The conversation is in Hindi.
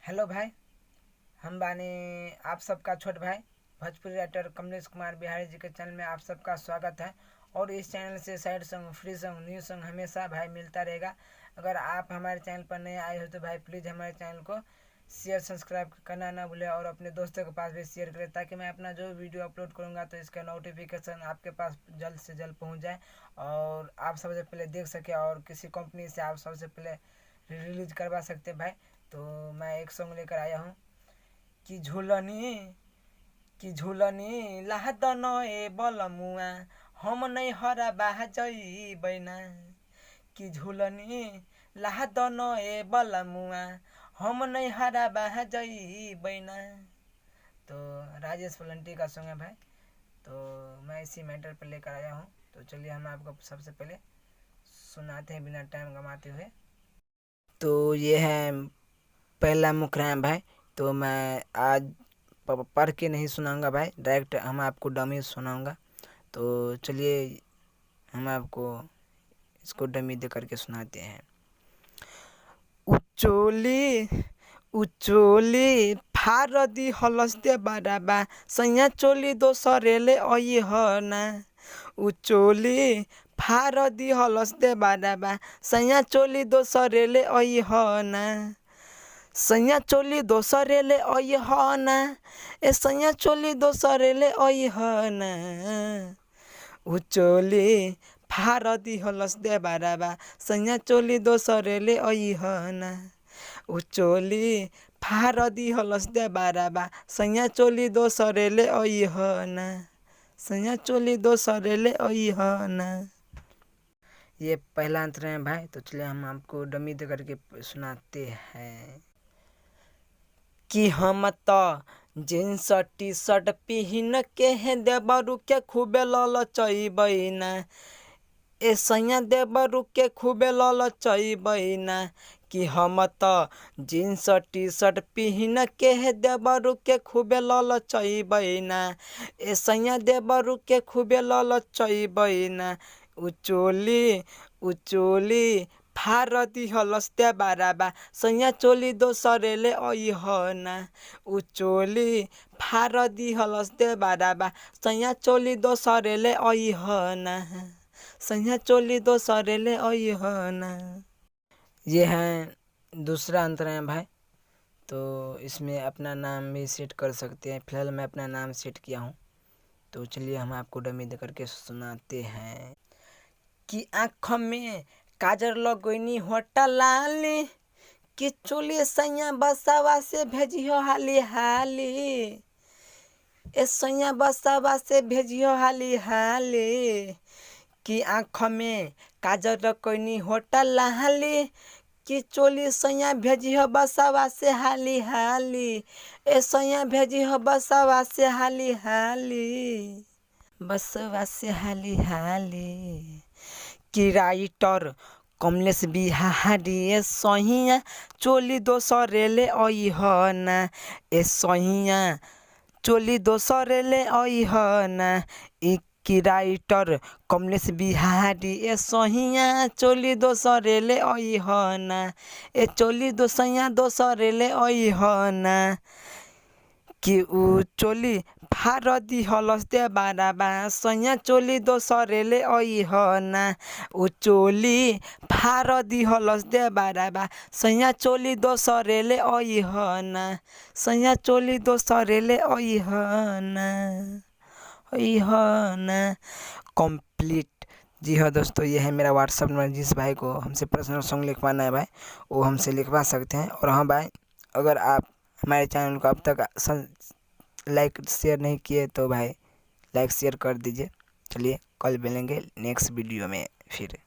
हेलो भाई, हम बानी आप सबका छोट भाई भोजपुरी राइटर कमलेश कुमार बिहारी जी के चैनल में आप सबका स्वागत है। और इस चैनल से sad song, free song, new song हमेशा भाई मिलता रहेगा। अगर आप हमारे चैनल पर नए आए हो तो भाई प्लीज़ हमारे चैनल को शेयर सब्सक्राइब करना ना भूलें और अपने दोस्तों के पास भी शेयर करें, ताकि मैं अपना जो वीडियो अपलोड करूँगा तो इसका नोटिफिकेशन आपके पास जल्द से जल्द पहुँच जाए और आप सबसे पहले देख सके और किसी कंपनी से आप सबसे पहले रिलीज करवा सकते भाई। तो मैं एक सॉन्ग लेकर आया हूँ कि झूलनी लाहदन ए बलमुआ हम नहीं हरा बाह जई बैना कि झूलनी लाहदन ए बलमुआ हम नहीं हरा बाह जई बैना। तो राजेश वलंटी का सॉन्ग है भाई। तो मैं इसी मैटर पर लेकर आया हूँ। तो चलिए हम आपको सबसे पहले सुनाते हैं बिना टाइम गंवाते हुए। तो ये है पहला मुकराम भाई। तो मैं आज पढ़ के नहीं सुनाऊंगा भाई, डायरेक्ट हम आपको डमी सुनाऊंगा। तो चलिए हम आपको इसको डमी दे करके सुनाते हैं। उचोली उचोली फारदी हलस्ते बाराबा सैया चोली दोसरेले अइहना। उचोली फारदी हलस्ते बाराबा सैया चोली दोसरेले अइहना। सैया चोली दोसरेले अइहना ए सैया चोली दोसरेले अइहना। उचोली फारदी हलस्ते बाराबा सैया चोली दोसरेले अइहना। उचोली फारदी हलस्ते बाराबा सैया चोली दोसरेले अइहना। सैया चोली दोसरेले अइहना। ये पहला अंतर है भाई। तो चलिए हम आपको डमी दे करके सुनाते हैं कि हम तो जींस टी शर्ट पहन के है देवरू के खूबे ललचैबैना। ए सैया देवरू के खूबे ललचैबैना कि हम तो जींस टी शर्ट पहन के है देवरू के खूबे ललचैबैना। ए सैया देवरू के खूबे ललचैबैना। उचोली फारदी हलस्ते बाराबा सैया चोली दोसरेले अइहना। उचोली फारदी हलस्ते बाराबा सैया चोली दोसरेले अइहना। सैया चोली दोसरेले अइहना। ये है दूसरा अंतर है भाई। तो इसमें अपना नाम भी सेट कर सकते हैं। फिलहाल मैं अपना नाम सेट किया हूँ। तो चलिए हम आपको डमी दे करके सुनाते हैं कि आँख में काजर लगोइनी होटल लाली कि चोली सैया बसावा से भेजियो हाली हाली। ए सैया बसावा से भेजियो हाली हाली कि आँख में काजर लगोइनी होटल लाली कि चोली सैया भेजियो बसावा से हाली हाली। ए सैया भेजियो बसावा से हाली हाली। बसावा से हाली हाली कि राइटर कमलेश बिहारी ए सहिया चोली दोसरेले अइहना। ए सहिया चोली दोसरेले अइहना। ई कि राइटर कमलेश बिहारी ए सहिया चोली दोसरेले अइहना। ए चोली सैया दोसरेले अइहना कि उ चोली फारदी हलस्ते बाराबा सैया चोली दोसरेले अइहना। उ चोली फारदी हलस्ते बाराबा सैया चोली दोसरेले अइहना। सैया चोली दोसरेले अइहना अइहना। कंप्लीट। जी हाँ दोस्तों, ये है मेरा व्हाट्सअप नंबर। जिस भाई को हमसे पर्सनल सॉन्ग लिखवाना है भाई, वो हमसे लिखवा सकते हैं। और हाँ भाई, अगर आप हमारे चैनल को अब तक लाइक शेयर नहीं किए तो भाई लाइक शेयर कर दीजिए। चलिए कल मिलेंगे नेक्स्ट वीडियो में फिर।